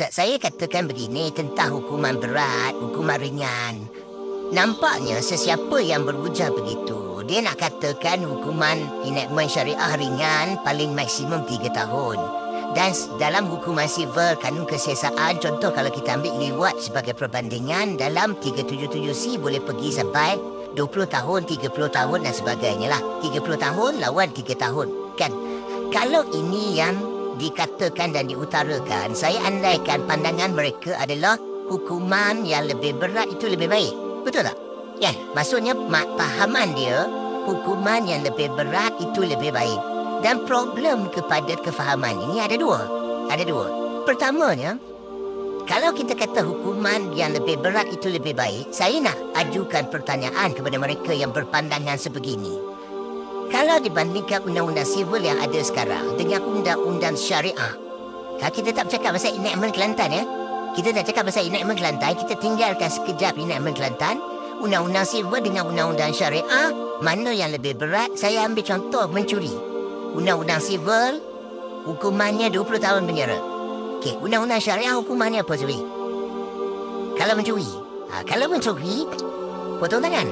Saya katakan begini tentang hukuman berat, hukuman ringan. Nampaknya sesiapa yang berujar begitu, dia nak katakan hukuman enakmen syariah ringan paling maksimum 3 tahun. Dan dalam hukuman sivil, kanun kesiasaan, contoh kalau kita ambil liwat sebagai perbandingan, dalam 377C boleh pergi sampai 20 tahun, 30 tahun dan sebagainya lah. 30 tahun lawan 3 tahun. Kan? Kalau ini yang dikatakan dan diutarakan, saya andaikan pandangan mereka adalah hukuman yang lebih berat itu lebih baik. Betul tak? Ya, maksudnya pahaman dia, hukuman yang lebih berat itu lebih baik. Dan problem kepada kefahaman ini ada dua. Pertamanya, kalau kita kata hukuman yang lebih berat itu lebih baik, saya nak ajukan pertanyaan kepada mereka yang berpandangan sebegini. Kalau dibandingkan undang-undang sivil yang ada sekarang dengan undang-undang syariah, kalau kita tak bercakap pasal enakmen Kelantan ya, kita tak cakap pasal enakmen Kelantan, kita tinggalkan sekejap enakmen Kelantan, undang-undang sivil dengan undang-undang syariah, mana yang lebih berat? Saya ambil contoh mencuri. Undang-undang sivil, hukumannya 20 tahun penjara. Okey, undang-undang syariah hukumannya apa, Zuri? Kalau mencuri. Kalau mencuri, potong tangan.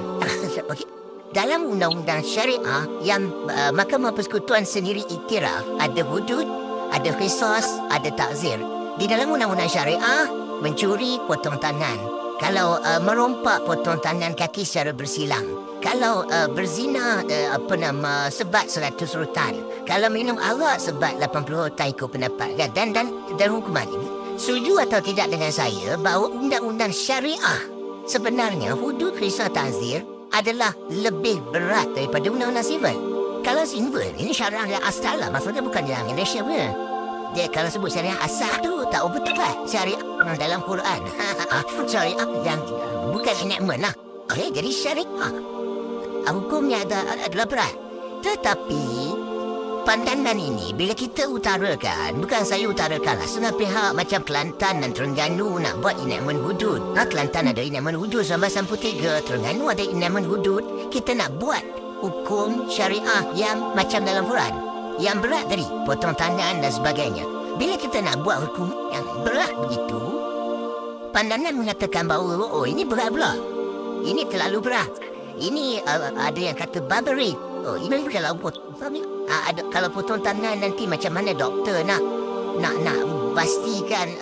Okey. Dalam undang-undang syariah yang Mahkamah Persekutuan sendiri iktiraf, ada hudud, ada qisas, ada takzir. Di dalam undang-undang syariah, mencuri, potong tangan. Kalau merompak, potong tangan kaki secara bersilang. Kalau berzina, sebat 100 rutan. Kalau minum arak, sebat 80 rutan ikut pendapat. Dan hukuman ini. Setuju atau tidak dengan saya bahawa undang-undang syariah sebenarnya hudud qisas ta'zir adalah lebih berat daripada undang-undang sivil. Kalau sivil, ini syariah yang asal lah. Maksudnya bukan yang Malaysia punya. Dia kalau sebut syariah asal tu, tak betul kan? Syariah dalam Quran. Syariah yang bukan enakmen lah. Okay, jadi syariah. Hukumnya adalah berat. Tetapi pandangan ini bila kita utarakan, bukan saya utarakan lah, setengah pihak macam Kelantan dan Terengganu nak buat enakmen hudud. Kelantan ada enakmen hudud 1993, Terengganu ada enakmen hudud. Kita nak buat hukum syariah yang macam dalam Quran, yang berat tadi, potong tangan dan sebagainya. Bila kita nak buat hukum yang berat begitu, pandangan mengatakan bahawa ini berat pula, ini terlalu berat. Ini ada yang kata barbaric. Ini kalau kalau potong tangan nanti macam mana doktor nak pastikan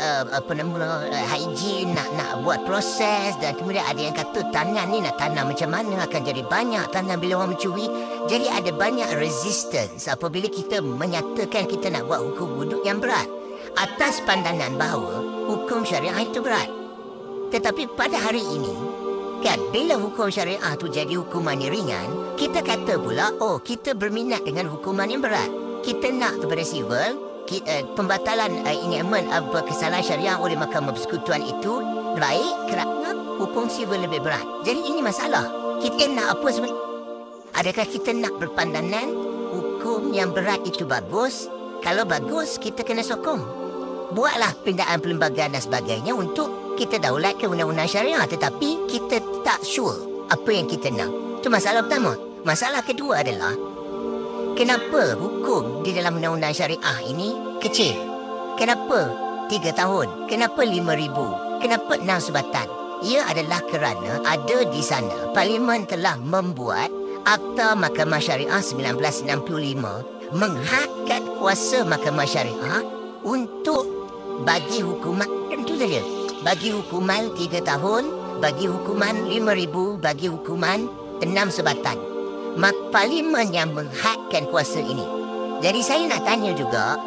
hygiene, nak buat proses, dan kemudian ada yang kata tangan ni nak tanam macam mana, akan jadi banyak tanam bila orang mencuri. Jadi ada banyak resistance apabila kita menyatakan kita nak buat hukum hudud yang berat atas pandangan bahawa hukum syariah itu berat. Tetapi pada hari ini, kan, bila hukum syariah tu jadi hukuman yang ringan, kita kata pula, kita berminat dengan hukuman yang berat. Kita nak kepada sivil, pembatalan enakmen kesalahan syariah oleh Mahkamah Persekutuan itu baik kerana hukum sivil lebih berat. Jadi ini masalah. Kita nak apa sebenarnya? Adakah kita nak berpandangan hukum yang berat itu bagus? Kalau bagus, kita kena sokong. Buatlah pindaan perlembagaan dan sebagainya untuk kita daulatkan undang-undang syariah, tetapi kita tak sure apa yang kita nak. Itu masalah pertama. Masalah kedua adalah kenapa hukum di dalam undang-undang syariah ini kecil? Kenapa 3 tahun? Kenapa 5,000? Kenapa 6 sebatan? Ia adalah kerana ada di sana Parlimen telah membuat Akta Mahkamah Syariah 1965 menghadkan kuasa Mahkamah Syariah untuk bagi hukuman, itu saja. Bagi hukuman 3 tahun, bagi hukuman 5,000, bagi hukuman 6 sebatan. Parlimen yang menghadkan kuasa ini. Jadi saya nak tanya juga,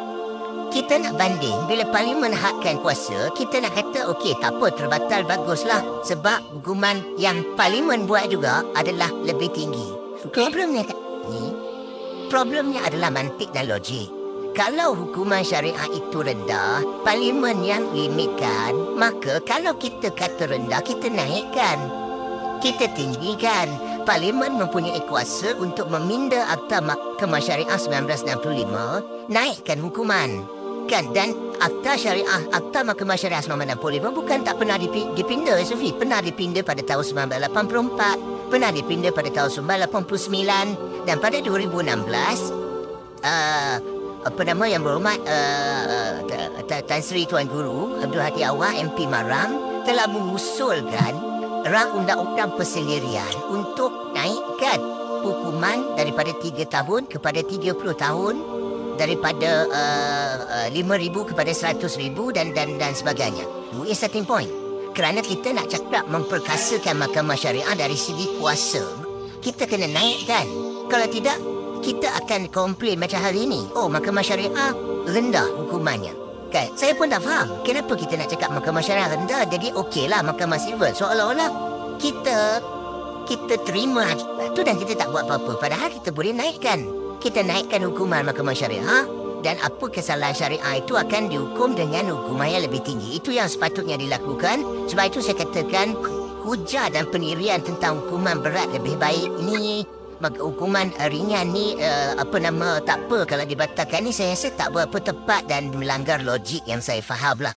kita nak banding bila Parlimen hadkan kuasa, kita nak kata okey, tak apa, terbatal, baguslah. Sebab hukuman yang Parlimen buat juga adalah lebih tinggi. Problemnya adalah mantik dan logik. Kalau hukuman syariah itu rendah, Parlimen yang limitkan, maka kalau kita kata rendah, kita naikkan, kita tinggikan. Parlimen mempunyai kuasa untuk meminda Akta Mahkamah Syariah 1965, naikkan hukuman. Kan? Dan Akta Syariah, Akta Mahkamah Syariah 1965 bukan tak pernah dipinda, Sofi. Pernah dipinda pada tahun 1984, pernah dipinda pada tahun 1989, dan pada 2016, Yang berhormat Tan Sri Tuan Guru Abdul Hadi Awang MP Maram telah mengusulkan rang undang-undang persendirian untuk naikkan hukuman daripada 3 tahun kepada 30 tahun, daripada 5,000 kepada 100,000 dan sebagainya. Itu starting point. Kerana kita nak cakap memperkasakan mahkamah syariah dari segi kuasa, kita kena naikkan. Kalau tidak, kita akan komplain macam hari ini. Oh, mahkamah syariah rendah hukumannya. Kan? Saya pun tak faham. Kenapa kita nak cakap mahkamah syariah rendah, jadi okeylah mahkamah sivil. Seolah-olah kita terima itu dan kita tak buat apa-apa. Padahal kita boleh naikkan. Kita naikkan hukuman mahkamah syariah dan apa kesalahan syariah itu akan dihukum dengan hukuman yang lebih tinggi. Itu yang sepatutnya dilakukan. Sebab itu saya katakan hujah dan pendirian tentang hukuman berat lebih baik ni, hukuman ringan ni tak apa kalau dibatalkan ni, saya rasa tak berapa tepat dan melanggar logik yang saya faham lah.